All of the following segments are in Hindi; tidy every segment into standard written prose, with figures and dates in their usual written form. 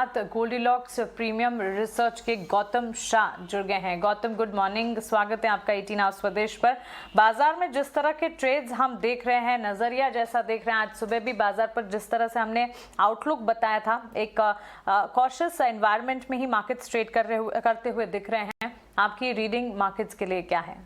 साथ गोल्डीलॉक्स प्रीमियम रिसर्च के गौतम शाह जुड़ गए हैं। गौतम, गुड मॉर्निंग, स्वागत है आपका 18 आवर्स स्वदेश पर। बाजार में जिस तरह के ट्रेड्स हम देख रहे हैं, नजरिया जैसा देख रहे हैं, आज सुबह भी बाजार पर जिस तरह से हमने आउटलुक बताया था, एक कॉशियस एनवायरनमेंट में ही मार्केट्स ट्रेड करते हुए दिख रहे हैं। आपकी रीडिंग मार्केट्स के लिए क्या है?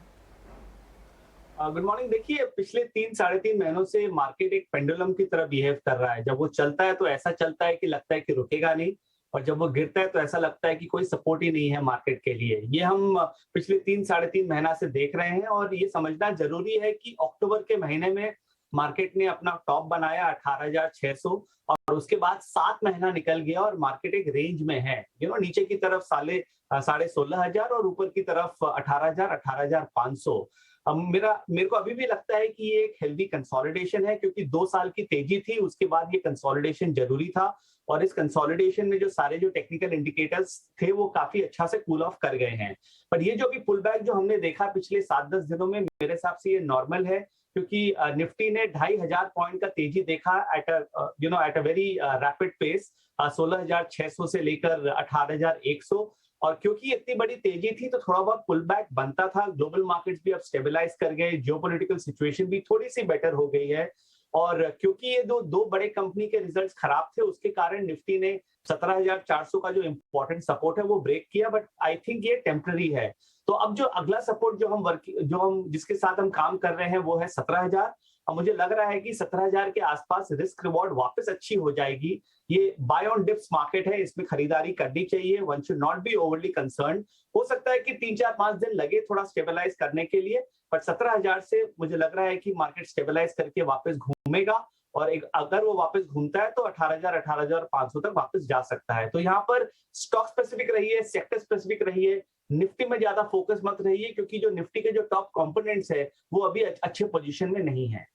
Good morning. देखिए, पिछले 3-3.5 महीनों से मार्केट एक पेंडुलम की तरह बिहेव कर रहा है। जब वो चलता है तो ऐसा चलता है कि लगता है कि रुकेगा नहीं, और जब वो गिरता है तो ऐसा लगता है कि कोई सपोर्ट ही नहीं है मार्केट के लिए। ये हम पिछले 3-3.5 महीना से देख रहे हैं, और ये समझना जरूरी है कि अक्टूबर के महीने में मार्केट ने अपना टॉप बनाया 18,600, और उसके बाद 7 महीना निकल गया और मार्केट एक रेंज में है। नीचे की तरफ 16,500 और ऊपर की तरफ 18,000, 18,500। मेरे को अभी भी लगता है कि ये एक हेल्दी कंसोलिडेशन है, क्योंकि 2 साल की तेजी थी, उसके बाद ये कंसोलिडेशन जरूरी था, और इस कंसोलिडेशन में जो सारे जो टेक्निकल इंडिकेटर्स थे वो काफी अच्छा से कूल ऑफ कर गए हैं। पर ये जो भी पुल बैक जो हमने देखा पिछले 7-10 दिनों में, मेरे हिसाब से ये नॉर्मल है, क्योंकि निफ्टी ने 2,500 पॉइंट का तेजी देखा at a very rapid pace, 16,600 से लेकर 18,100। और क्योंकि इतनी बड़ी तेजी थी तो थोड़ा बहुत पुल बैक बनता था। ग्लोबल मार्केट्स भी अब स्टेबलाइज कर गए, जियोपॉलिटिकल सिचुएशन भी थोड़ी सी बेटर हो गई है, और क्योंकि ये दो बड़े कंपनी के रिजल्ट्स खराब थे, उसके कारण निफ्टी ने 17,400 का जो इंपॉर्टेंट सपोर्ट है वो ब्रेक किया। बट आई थिंक ये टेम्पररी है। तो अब जो अगला सपोर्ट जो हम जिसके साथ हम काम कर रहे हैं वो है 17,000, और मुझे लग रहा है कि 17,000 के आसपास रिस्क रिवॉर्ड वापस अच्छी हो जाएगी। ये बाय ऑन डिप्स मार्केट है, इसमें खरीदारी करनी चाहिए। One should not be overly concerned. हो सकता है कि 3-4-5 दिन लगे थोड़ा स्टेबलाइज करने के लिए, पर 17,000 से मुझे लग रहा है कि मार्केट स्टेबलाइज करके वापस घूमेगा, और अगर वो वापस घूमता है तो 18,000, 18,500 तक वापस जा सकता है। तो यहाँ पर स्टॉक स्पेसिफिक रहिए, सेक्टर स्पेसिफिक रहिए, निफ्टी में ज्यादा फोकस मत रहिए, क्योंकि जो निफ्टी के जो टॉप कंपोनेंट्स है वो अभी अच्छे पोजीशन में नहीं है।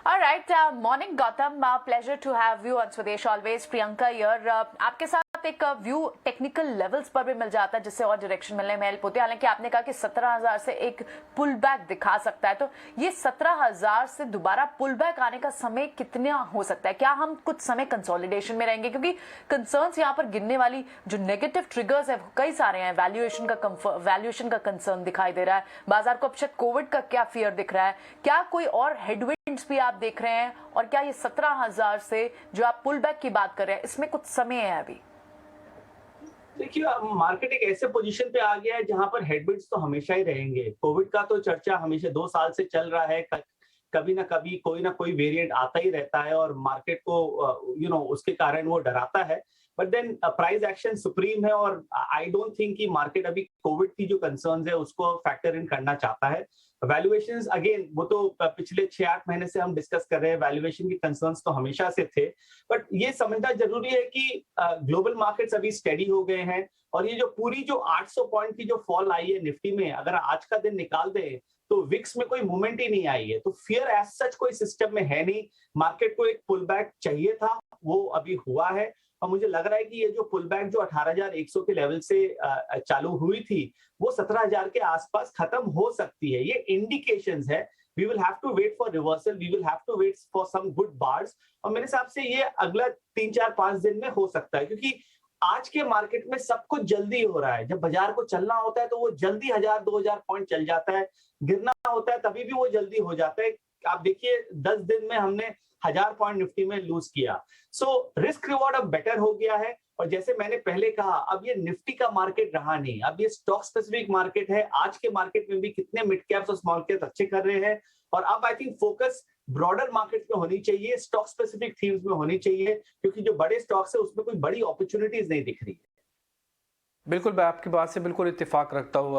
All right, morning Gautam, pleasure to have you on Swadesh always. Priyanka here. आपके साथ एक व्यू टेक्निकल लेवल्स पर भी मिल जाता है, जिससे और डायरेक्शन मिलने में हेल्प होती है। हालांकि आपने कहा कि 17,000 से एक पुल बैक दिखा सकता है, तो ये 17,000 से दोबारा पुल बैक आने का समय कितना हो सकता है? क्या हम कुछ समय कंसोलिडेशन में रहेंगे? क्योंकि कंसर्न्स यहाँ पर गिरने वाली जो नेगेटिव ट्रिगर्स है कई सारे हैं। वैल्यूएशन का कंसर्न दिखाई दे रहा है बाजार को। अब शायद कोविड का क्या फियर दिख रहा है? क्या कोई और हेडविंड्स भी आप देख रहे हैं? और क्या ये 17,000 से जो आप पुल बैक की बात कर रहे हैं, इसमें कुछ समय है अभी? देखिए, मार्केट एक ऐसे पोजीशन पे आ गया है जहां पर हेडविंड्स तो हमेशा ही रहेंगे। कोविड का तो चर्चा हमेशा 2 साल से चल रहा है। कभी ना कभी कोई ना कोई वेरिएंट आता ही रहता है, और मार्केट को उसके कारण वो डराता है। But then price action supreme है, और आई डोंट थिंक कि मार्केट अभी कोविड की जो कंसर्न्स है उसको फैक्टर इन करना चाहता है। वैल्यूएशंस अगेन, वो तो पिछले 6-8 महीने से हम डिस्कस कर रहे हैं, वैल्यूएशन की कंसर्न्स तो हमेशा से थे। बट ये समझना जरूरी है कि ग्लोबल मार्केट्स अभी स्टेडी हो गए हैं, और ये जो पूरी जो 800 पॉइंट की जो फॉल आई है निफ्टी में, अगर आज का दिन निकाल दें तो विक्स में कोई मूवमेंट ही नहीं आई है। तो फियर एज सच कोई सिस्टम में है नहीं। मार्केट को एक पुल बैक चाहिए था, वो अभी हुआ है, और मुझे लग रहा है कि ये जो पुल बैक जो 18,100 के लेवल से चालू हुई थी वो 17,000 के आसपास खत्म हो सकती है। ये इंडिकेशंस है। We will have to wait for reversal, we will have to wait for some good bars, और मेरे हिसाब से ये अगला 3-4-5 दिन में हो सकता है, क्योंकि आज के मार्केट में सब कुछ जल्दी हो रहा है। जब बाजार को चलना होता है तो वो जल्दी 1,000-2,000 पॉइंट चल जाता है, गिरना होता है तभी भी वो जल्दी हो जाता है। आप देखिए, 10 दिन में हमने 1,000 पॉइंट निफ्टी में लूज किया। सो रिस्क रिवॉर्ड अब बेटर हो गया है, और जैसे मैंने पहले कहा, अब ये निफ्टी का मार्केट रहा नहीं, अब ये स्टॉक स्पेसिफिक मार्केट है। आज के मार्केट में भी कितने मिड कैप्स और स्मॉल कैप्स अच्छे कर रहे हैं, और अब I think focus broader market में होनी चाहिए, स्टॉक स्पेसिफिक थीम्स में होनी चाहिए, क्योंकि जो बड़े स्टॉक्स है उसमें कोई बड़ी अपॉर्चुनिटीज नहीं दिख रही है। बिल्कुल, मैं आपकी बात से बिल्कुल इत्तेफाक रखता हूँ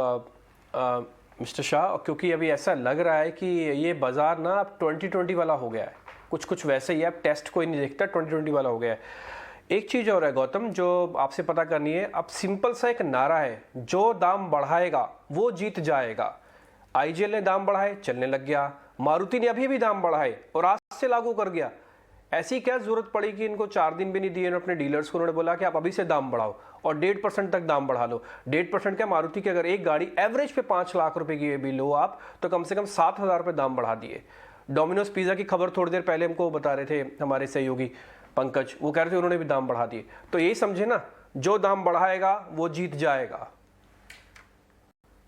मिस्टर शाह, क्योंकि अभी ऐसा लग रहा है कि ये बाजार ना अब 2020 वाला हो गया है। कुछ वैसे ही है, अब टेस्ट कोई नहीं देखता, 2020 वाला हो गया है। एक चीज़ और है गौतम, जो आपसे पता करनी है। अब सिंपल सा एक नारा है, जो दाम बढ़ाएगा वो जीत जाएगा। आईजीएल ने दाम बढ़ाए, चलने लग गया। मारुति ने अभी भी दाम बढ़ाए और आज से लागू कर गया। ऐसी क्या जरूरत पड़ी कि इनको 4 दिन भी नहीं दिए अपने डीलर्स को? उन्होंने बोला कि आप अभी से दाम बढ़ाओ और 1.5% तक दाम बढ़ा लो। 1.5% क्या, मारुति की अगर एक गाड़ी एवरेज पे 5 लाख रुपए की भी लो आप, तो कम से कम 7,000 रुपये दाम बढ़ा दिए। डोमिनोज पिज़्ज़ा की खबर थोड़ी देर पहले हमको बता रहे थे हमारे सहयोगी पंकज, वो कह रहे थे उन्होंने भी दाम बढ़ा दिए। तो यही समझे ना, जो दाम बढ़ाएगा वो जीत जाएगा।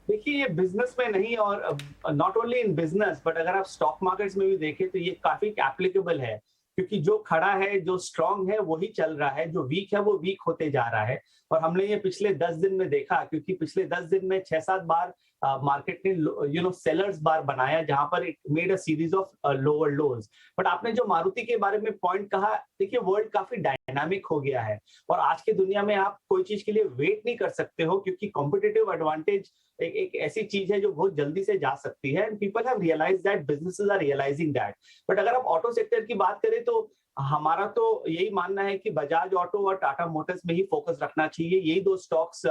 देखिए ये बिजनेस में नहीं, और not only in business but अगर आप स्टॉक मार्केट्स में भी देखें तो ये काफी एप्लीकेबल है, क्योंकि जो खड़ा है, जो स्ट्रांग है वही चल रहा है, जो वीक है वो वीक होते जा रहा है। और हमने ये पिछले 10 दिन में देखा, क्योंकि पिछले 10 दिन में 6-7 बार मार्केट ने सेलर्स बार बनाया, जहां पर it made a series of lower lodge. But आपने जो मारुति के बारे में पॉइंट कहा, देखिए वर्ल्ड काफी डायनामिक हो गया है और आज की दुनिया में आप कोई चीज के लिए वेट नहीं कर सकते हो, क्योंकि कॉम्पिटिटिव एडवांटेज एक ऐसी चीज है जो बहुत जल्दी से जा सकती है, and people have realised that, businesses are realising that. But अगर आप ऑटो सेक्टर की बात करें तो हमारा तो यही मानना है कि बजाज ऑटो और टाटा मोटर्स में ही फोकस रखना चाहिए। यही दो स्टॉक्स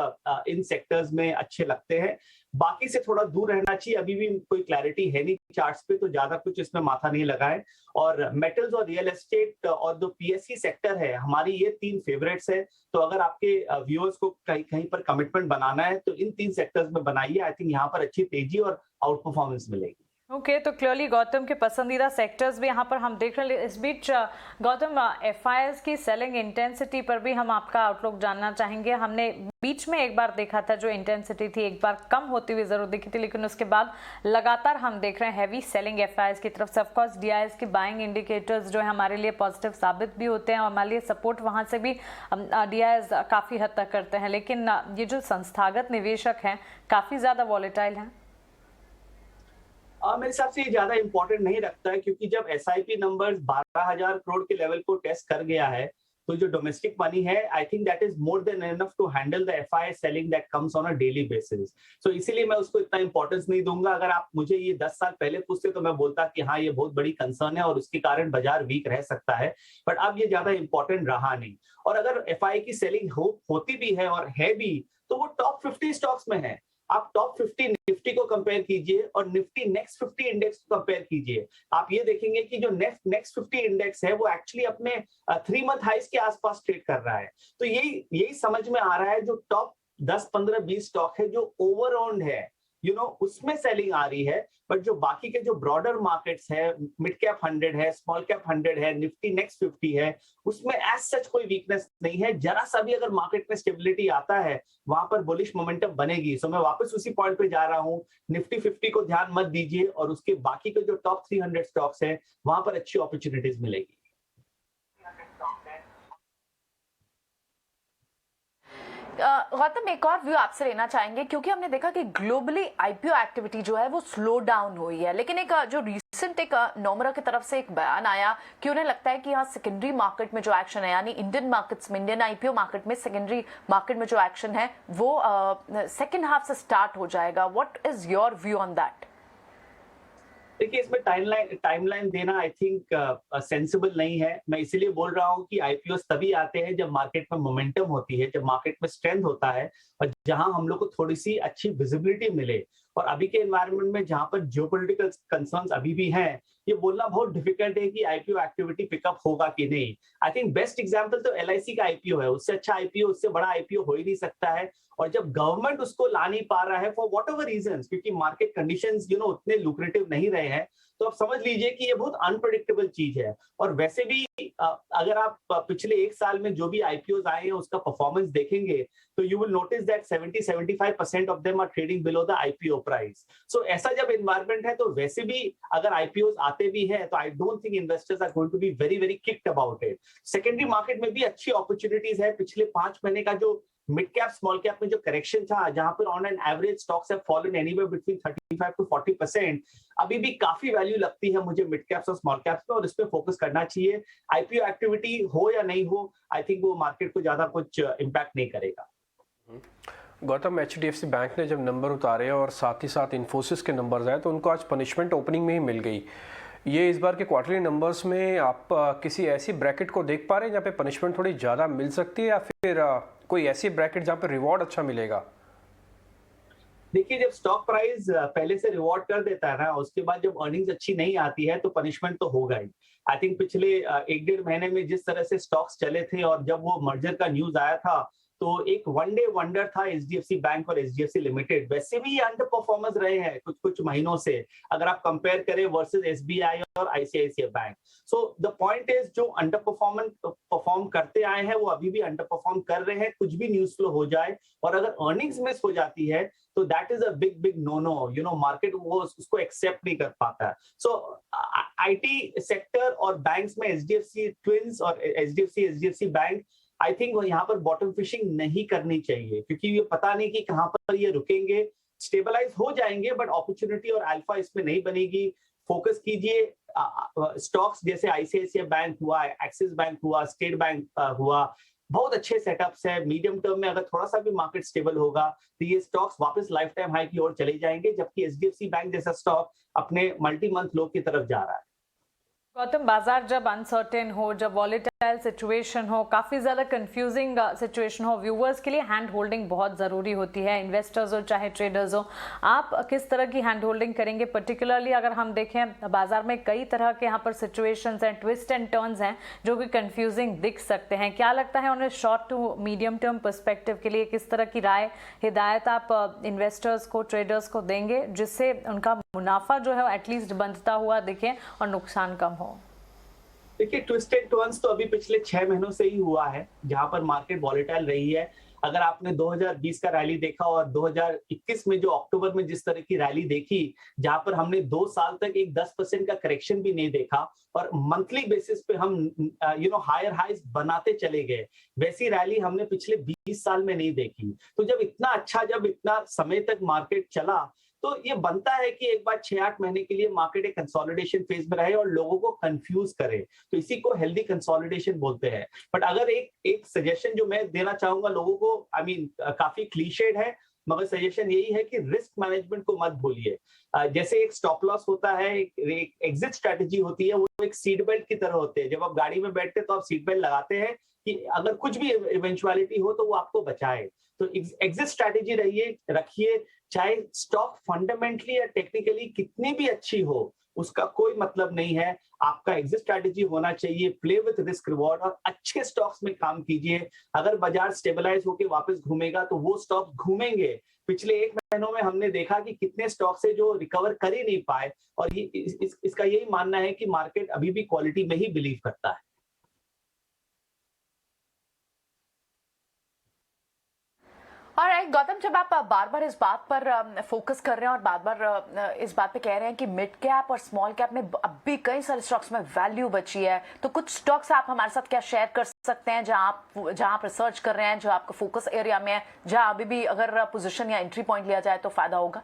इन सेक्टर्स में अच्छे लगते हैं, बाकी से थोड़ा दूर रहना चाहिए। अभी भी कोई क्लैरिटी है नहीं चार्ट्स पे, तो ज्यादा कुछ इसमें माथा नहीं लगाएं। और मेटल्स और रियल एस्टेट और जो पीएससी सेक्टर है, हमारी ये 3 फेवरेट्स है। तो अगर आपके व्यूअर्स को कहीं पर कमिटमेंट बनाना है तो इन 3 सेक्टर्स में बनाइए। आई थिंक यहाँ पर अच्छी तेजी और आउट परफॉर्मेंस मिलेगी। ओके, तो क्लियरली गौतम के पसंदीदा सेक्टर्स भी यहाँ पर हम देख रहे हैं। इस बीच गौतम, एफआईआईज की सेलिंग इंटेंसिटी पर भी हम आपका आउटलुक जानना चाहेंगे। हमने बीच में एक बार देखा था जो इंटेंसिटी थी एक बार कम होती हुई जरूर दिखी थी, लेकिन उसके बाद लगातार हम देख रहे हैं हैवी सेलिंग एफआईआईज की तरफ से। ऑफकोर्स डीआईएस की बाइंग इंडिकेटर्स जो है हमारे लिए पॉजिटिव साबित भी होते हैं और हमारे लिए सपोर्ट वहाँ से भी डीआईएस काफ़ी हद तक करते हैं, लेकिन ये जो संस्थागत निवेशक हैं काफ़ी ज़्यादा वॉलेटाइल हैं। मेरे हिसाब से ये ज्यादा इंपॉर्टेंट नहीं रखता है, क्योंकि जब एसआईपी नंबर्स 12,000 करोड़ के लेवल को टेस्ट कर गया है, तो जो डोमेस्टिक मनी है, I think that is more than enough to handle the FII selling that comes on a daily basis. So इसीलिए मैं उसको इतना इंपॉर्टेंस नहीं दूंगा। अगर आप मुझे ये 10 साल पहले पूछते तो मैं बोलता कि हाँ ये बहुत बड़ी कंसर्न है और उसके कारण बाजार वीक रह सकता है, बट अब ये ज्यादा इंपॉर्टेंट रहा नहीं। और अगर एफआईआई की सेलिंग होती भी है और है भी, तो वो टॉप 50 स्टॉक्स में है। आप टॉप 50 निफ्टी को कंपेयर कीजिए और निफ्टी नेक्स्ट 50 इंडेक्स को कंपेयर कीजिए। आप ये देखेंगे कि जो नेक्स्ट 50 इंडेक्स है वो एक्चुअली अपने 3 मंथ हाइस के आसपास ट्रेड कर रहा है। तो यही समझ में आ रहा है, जो टॉप 10, 15, 20 स्टॉक है जो ओवर ओन्ड है, उसमें सेलिंग आ रही है। बट जो बाकी के जो ब्रॉडर मार्केट्स है, मिड कैप 100 है, स्मॉल कैप 100 है, निफ्टी नेक्स्ट 50 है, उसमें एज सच कोई वीकनेस नहीं है। जरा सा भी अगर मार्केट में स्टेबिलिटी आता है, वहां पर बुलिश मोमेंटम बनेगी। सो मैं वापस उसी पॉइंट पे जा रहा हूं, निफ्टी 50 को ध्यान मत दीजिए और उसके बाकी के जो टॉप 300 स्टॉक्स है वहां पर अच्छी अपॉर्चुनिटीज मिलेगी। गौतम, एक और व्यू आपसे लेना चाहेंगे, क्योंकि हमने देखा कि ग्लोबली आईपीओ एक्टिविटी जो है वो स्लो डाउन हुई है, लेकिन एक जो रिसेंट एक नोमरा की तरफ से एक बयान आया कि उन्हें लगता है कि यहाँ सेकेंडरी मार्केट में जो एक्शन है, यानी इंडियन मार्केट्स में, इंडियन आईपीओ मार्केट में सेकेंडरी मार्केट में जो एक्शन है वो सेकेंड हाफ से स्टार्ट हो जाएगा। What is your view on that? देखिए इसमें टाइमलाइन देना आई थिंक सेंसिबल नहीं है। मैं इसीलिए बोल रहा हूं कि आईपीओ तभी आते हैं जब मार्केट में मोमेंटम होती है, जब मार्केट में स्ट्रेंथ होता है और जहां हम लोग को थोड़ी सी अच्छी विजिबिलिटी मिले। और अभी के एनवायरनमेंट में जहां पर जियोपॉलिटिकल कंसर्न्स अभी भी हैं, ये बोलना बहुत डिफिकल्ट है कि आईपीओ एक्टिविटी पिकअप होगा कि नहीं। आई थिंक बेस्ट एग्जांपल तो एलआईसी का आईपीओ है। उससे अच्छा आईपीओ, उससे बड़ा आईपीओ हो ही नहीं सकता है। और जब गवर्नमेंट उसको ला नहीं पा रहा है फॉर वॉट एवर रीजंस, क्योंकि मार्केट कंडीशंस उतने लुक्रेटिव नहीं रहे हैं, तो आप समझ लीजिए कि ये बहुत अनप्रेडिक्टेबल चीज है। और वैसे भी अगर आप पिछले 1 साल में जो भी आईपीओज आए हैं उसका परफॉर्मेंस देखेंगे तो you will notice that 70-75% of them are trading below the IPO price. So ऐसा जब एनवायरनमेंट है तो वैसे भी अगर आईपीओज आते भी हैं तो I don't think investors are going to be very very kicked about it. Secondary market में भी अच्छी अपॉर्चुनिटीज है। पिछले 5 महीने का जो मिड कैप स्मॉल कैप में जो करेक्शन था, जहां पर on an average stocks have fallen anywhere between 35 to 40%, अभी भी काफी वैल्यू लगती है मुझे मिड कैप्स और स्मॉल कैप्स में, और इस पे फोकस करना चाहिए। आईपीओ एक्टिविटी हो या नहीं हो, आई थिंक वो मार्केट को ज्यादा कुछ इम्पैक्ट नहीं करेगा। गौतम, एचडीएफसी बैंक ने जब नंबर उतारे और साथ ही साथ इन्फोसिस के नंबर्स आए तो उनको आज पनिशमेंट ओपनिंग में ही मिल गई। ये इस बार के क्वार्टरली नंबर्स में आप किसी ऐसी ब्रैकेट को देख पा रहे हैं जहाँ पे पनिशमेंट थोड़ी ज़्यादा मिल सकती है, या फिर कोई ऐसी ब्रैकेट जहाँ पे रिवॉर्ड अच्छा मिलेगा? देखिए जब स्टॉक प्राइस पहले से रिवॉर्ड कर देता है ना, उसके बाद जब अर्निंग्स अच्छी नहीं आती है तो पनिशमेंट तो होगा ही। आई थिंक पिछले 1-1.5 महीने में जिस तरह से स्टॉक्स चले थे और जब वो मर्जर का न्यूज आया था तो एक वन डे वंडर था एचडीएफसी बैंक और एचडीएफसी लिमिटेड, वैसे भी ये अंडर परफॉर्मर्स रहे हैं कुछ कुछ महीनों से, अगर आप कंपेयर करें वर्सेस एसबीआई और ICICI bank. So the point is, जो अंडर परफॉर्म करते आए हैं वो अभी भी अंडर परफॉर्म कर रहे हैं, कुछ भी न्यूज फ्लो हो जाए, और अगर अर्निंग्स मिस हो जाती है तो that is a big big no no, market वो उसको एक्सेप्ट नहीं कर पाता है। सो आईटी सेक्टर और बैंक्स में एचडीएफसी ट्विंस और एचडीएफसी बैंक, आई थिंक यहाँ पर बॉटम फिशिंग नहीं करनी चाहिए, क्योंकि ये पता नहीं कि कहां पर ये रुकेंगे, स्टेबलाइज हो जाएंगे बट अपॉर्चुनिटी और अल्फा इसमें नहीं बनेगी। फोकस कीजिए स्टॉक्स जैसे आईसीआईसीआई बैंक हुआ, एक्सिस बैंक हुआ, स्टेट बैंक हुआ, बहुत अच्छे सेटअप्स है। मीडियम टर्म में अगर थोड़ा सा भी मार्केट स्टेबल होगा तो ये स्टॉक्स वापस लाइफ टाइम हाई की ओर चले जाएंगे, जबकि एचडीएफसी बैंक जैसा स्टॉक अपने मल्टी मंथ लो की तरफ जा रहा है। गौतम, बाजार जब अनसर्टेन हो, जब वॉलेटाइल सिचुएशन हो, काफ़ी ज़्यादा कंफ्यूजिंग सिचुएशन हो, व्यूवर्स के लिए हैंड होल्डिंग बहुत ज़रूरी होती है, इन्वेस्टर्स हो चाहे ट्रेडर्स हो। आप किस तरह की हैंड होल्डिंग करेंगे? पर्टिकुलरली अगर हम देखें बाजार में कई तरह के यहाँ पर सिचुएशंस हैं, ट्विस्ट एंड टर्न्स हैं जो कि कंफ्यूजिंग दिख सकते हैं। क्या लगता है उन्हें short to medium term perspective के लिए किस तरह की राय, हिदायत आप इन्वेस्टर्स को, ट्रेडर्स को देंगे जिससे उनका मुनाफा जो है एटलीस्ट बनता हुआ दिखे और नुकसान कम हो? देखिए, ट्विस्ट एंड टर्न्स तो अभी पिछले 6 महीनों से ही हुआ है जहां पर मार्केट वॉलेटाइल रही है। अगर आपने 2020 का रैली देखा और 2021 में जो अक्टूबर में जिस तरह की रैली देखी, जहां पर हमने 2 साल तक एक 10% का करेक्शन भी नहीं देखा और मंथली बेसिस पे हम हायर हाइज बनाते चले गए, वैसी रैली हमने पिछले 20 साल में नहीं देखी। तो जब इतना समय तक मार्केट चला तो ये बनता है कि एक बार 6-8 महीने के लिए मार्केट एक कंसोलिडेशन फेज में रहे और लोगों को कंफ्यूज करे, तो इसी को हेल्दी कंसोलिडेशन बोलते हैं। बट अगर एक सजेशन जो मैं देना चाहूंगा लोगों को, काफी क्लीशेड है मगर सजेशन यही है कि रिस्क मैनेजमेंट को मत भूलिए। जैसे एक स्टॉप लॉस होता है, एक एग्जिट स्ट्रेटेजी होती है, वो एक सीट बेल्ट की तरह होते हैं। जब आप गाड़ी में बैठते हैं तो आप सीट बेल्ट लगाते हैं कि अगर कुछ भी इवेंचुअलिटी हो तो वो आपको बचाए। तो एग्जिट स्ट्रेटेजी रखिए, चाहे स्टॉक फंडामेंटली या टेक्निकली कितनी भी अच्छी हो, उसका कोई मतलब नहीं है। आपका एग्जिट स्ट्रेटेजी होना चाहिए, प्ले विद रिस्क रिवॉर्ड, और अच्छे स्टॉक्स में काम कीजिए। अगर बाजार स्टेबलाइज होकर वापस घूमेगा तो वो स्टॉक्स घूमेंगे। पिछले 1 महीनों में हमने देखा कि कितने स्टॉक्स है जो रिकवर कर ही नहीं पाए, और इसका यही मानना है कि मार्केट अभी भी क्वालिटी में ही बिलीव करता है। ऑलराइट गौतम, जब आप बार बार इस बात पर फोकस कर रहे हैं और बार बार इस बात पे कह रहे हैं कि मिड कैप और स्मॉल कैप में अब भी कई सारे स्टॉक्स में वैल्यू बची है, तो कुछ स्टॉक्स आप हमारे साथ क्या शेयर कर सकते हैं जहां आप रिसर्च कर रहे हैं, जो आपका फोकस एरिया में है, जहां अभी भी अगर पोजीशन या एंट्री पॉइंट लिया जाए तो फायदा होगा?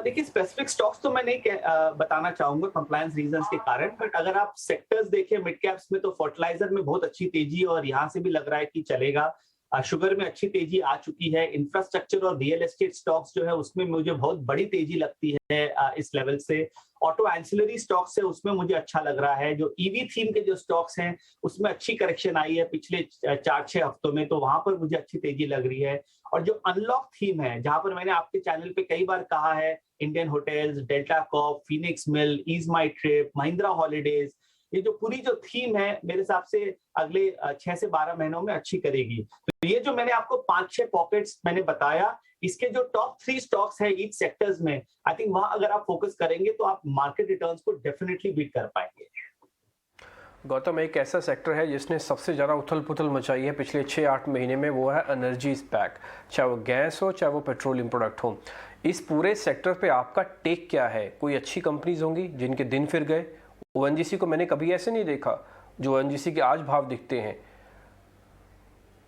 देखिए, स्पेसिफिक स्टॉक्स तो मैं नहीं बताना चाहूंगा कंप्लायंस रीजंस के कारण, बट अगर आप सेक्टर्स देखें मिड कैप्स में तो फर्टिलाइजर में बहुत अच्छी तेजी और यहाँ से भी लग रहा है कि चलेगा। शुगर में अच्छी तेजी आ चुकी है। इंफ्रास्ट्रक्चर और रियल एस्टेट स्टॉक्स जो है उसमें मुझे बहुत बड़ी तेजी लगती है इस लेवल से। ऑटो एंसिलरी स्टॉक्स है उसमें मुझे अच्छा लग रहा है। जो ईवी थीम के जो स्टॉक्स हैं उसमें अच्छी करेक्शन आई है पिछले 4-6 हफ्तों में, तो वहां पर मुझे अच्छी तेजी लग रही है। और जो अनलॉक थीम है, जहां पर मैंने आपके चैनल पे कई बार कहा है, Indian Hotels, Delta Corp, Phoenix Mill, Ease My Trip, Mahindra Holidays, ये जो पूरी जो थीम है मेरे हिसाब से अगले 6 से 12 महीनों में अच्छी करेगी। तो ये जो मैंने आपको 5-6 पॉकेट्स मैंने बताया, इसके जो टॉप 3 स्टॉक्स है ईच सेक्टर्स में, आई थिंक वहां अगर आप फोकस करेंगे तो आप मार्केट रिटर्न्स को डेफिनेटली बीट कर पाएंगे। गौतम, एक ऐसा सेक्टर है जिसने सबसे ज़्यादा उथल पुथल मचाई है पिछले 6-8 महीने में, वो है एनर्जी पैक, चाहे वो गैस हो चाहे वो पेट्रोलियम प्रोडक्ट हो। इस पूरे सेक्टर पे आपका टेक क्या है? कोई अच्छी कंपनीज होंगी जिनके दिन फिर गए? ओएनजीसी को मैंने कभी ऐसे नहीं देखा जो ओएनजीसी के आज भाव दिखते हैं।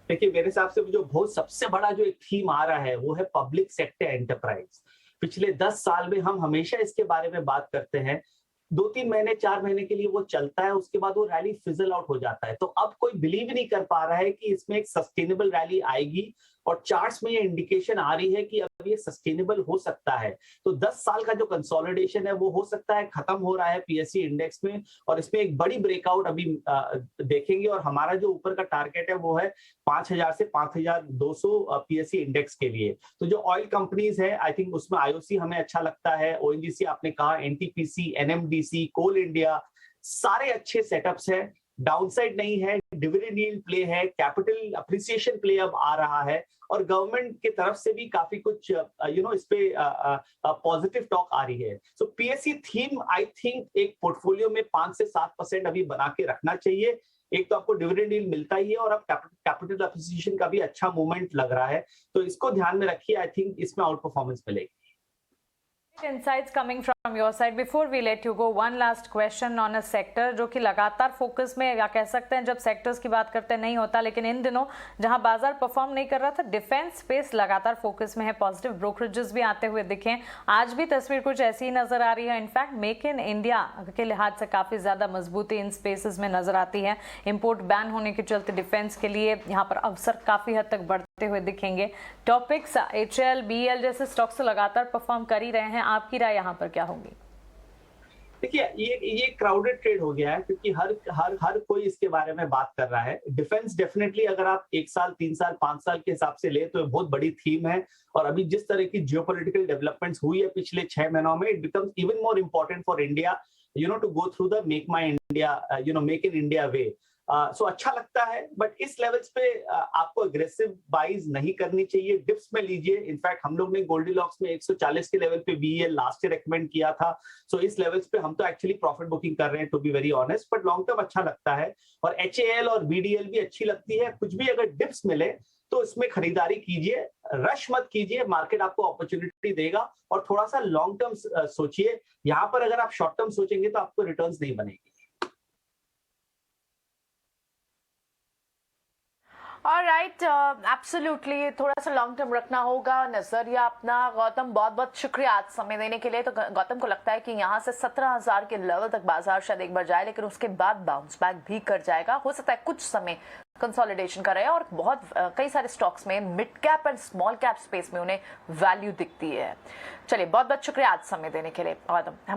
देखिए, मेरे हिसाब से जो बहुत सबसे बड़ा जो एक थीम आ रहा है वो है पब्लिक सेक्टर एंटरप्राइज। पिछले 10 साल में हम हमेशा इसके बारे में बात करते हैं, 2-3 महीने 4 महीने के लिए वो चलता है, उसके बाद वो रैली फिजल आउट हो जाता है। तो अब कोई बिलीव नहीं कर पा रहा है कि इसमें एक सस्टेनेबल रैली आएगी, और चार्ट्स में ये इंडिकेशन आ रही है कि अब ये सस्टेनेबल हो सकता है। तो 10 साल का जो कंसोलिडेशन है वो हो सकता है खत्म हो रहा है पीएसयू इंडेक्स में, और इसमें एक बड़ी ब्रेकआउट अभी देखेंगे। और हमारा जो ऊपर का टारगेट है वो है 5000 से 5200 पीएसयू इंडेक्स के लिए। तो जो ऑयल कंपनीज है, आई थिंक उसमें आईओसी हमें अच्छा लगता है, ओएनजीसी आपने कहा, एनटीपीसी, एनएमडीसी, कोल इंडिया, सारे अच्छे सेटअप्स है। डाउनसाइड नहीं है, डिविडेंड यील्ड प्ले है, कैपिटल अप्रिसिएशन प्ले अब आ रहा है, और गवर्नमेंट की तरफ से भी काफी कुछ इस पे पॉजिटिव टॉक आ रही है। सो पीएससी थीम आई थिंक एक पोर्टफोलियो में 5 से 7% अभी बना के रखना चाहिए। एक तो आपको डिविडेंड यील्ड मिलता ही है, और अब कैपिटल अप्रिसिएशन का भी अच्छा मूवमेंट लग रहा है, तो इसको ध्यान में रखिए। आई थिंक इसमें आउट परफॉर्मेंस मिलेगी। Insights coming from your side. Before we let you go, one last question on a sector जो कि लगातार फोकस में, या कह सकते हैं जब सेक्टर्स की बात करते हैं नहीं होता, लेकिन इन दिनों जहां बाजार परफॉर्म नहीं कर रहा था, डिफेंस स्पेस लगातार फोकस में है। पॉजिटिव ब्रोकरेजेस भी आते हुए दिखे, आज भी तस्वीर कुछ ऐसी ही नजर आ रही है। इनफैक्ट मेक इन इंडिया के लिहाज से काफी ज्यादा मजबूती इन स्पेसेस में नजर आती है। इंपोर्ट बैन होने के चलते डिफेंस के लिए यहाँ पर अवसर काफी हद तक बढ़ते हुए दिखेंगे। टॉपिक्स HL, BL जैसे स्टॉक्स लगातार परफॉर्म कर ही रहे हैं, आपकी राय यहाँ पर क्या होगी? देखिए, ये क्राउडेड ट्रेड हो गया है, क्योंकि हर कोई इसके बारे में बात कर रहा है। डिफेंस डेफिनेटली अगर आप 1 साल, 3 साल, 5 साल के हिसाब से ले तो बहुत बड़ी थीम है, और अभी जिस तरह की जियोपॉलिटिकल डेवलपमेंट्स हुई है पिछले 6 महीनों में, it becomes even more important for India to go through the Make in India way. So अच्छा लगता है, बट इस लेवल्स पे आपको अग्रेसिव बाइज नहीं करनी चाहिए। डिप्स में लीजिए। इनफैक्ट हम लोग ने गोल्डीलॉक्स में 140 के लेवल पे BEL लास्ट ईयर रेकमेंड किया था। सो इस लेवल्स पे हम तो एक्चुअली प्रॉफिट बुकिंग कर रहे हैं, to be very honest, but long term अच्छा लगता है। और HAL और BDL भी अच्छी लगती है। कुछ भी अगर डिप्स मिले तो इसमें खरीदारी कीजिए, रश मत कीजिए। मार्केट आपको अपॉर्चुनिटी देगा, और थोड़ा सा लॉन्ग टर्म सोचिए। यहाँ पर अगर आप शॉर्ट टर्म सोचेंगे तो आपको रिटर्न्स नहीं बनेगी। ऑलराइट, एब्सोल्युटली थोड़ा सा लॉन्ग टर्म रखना होगा नजरिया अपना। गौतम, बहुत बहुत शुक्रिया आज समय देने के लिए। तो गौतम को लगता है कि यहाँ से 17,000 के लेवल तक बाजार शायद एक बार जाए, लेकिन उसके बाद बाउंस बैक भी कर जाएगा। हो सकता है कुछ समय कंसोलिडेशन कर रहे हैं, और बहुत कई सारे स्टॉक्स में mid cap and small cap space में उन्हें वैल्यू दिखती है। चलिए, बहुत बहुत शुक्रिया आज समय देने के लिए गौतम।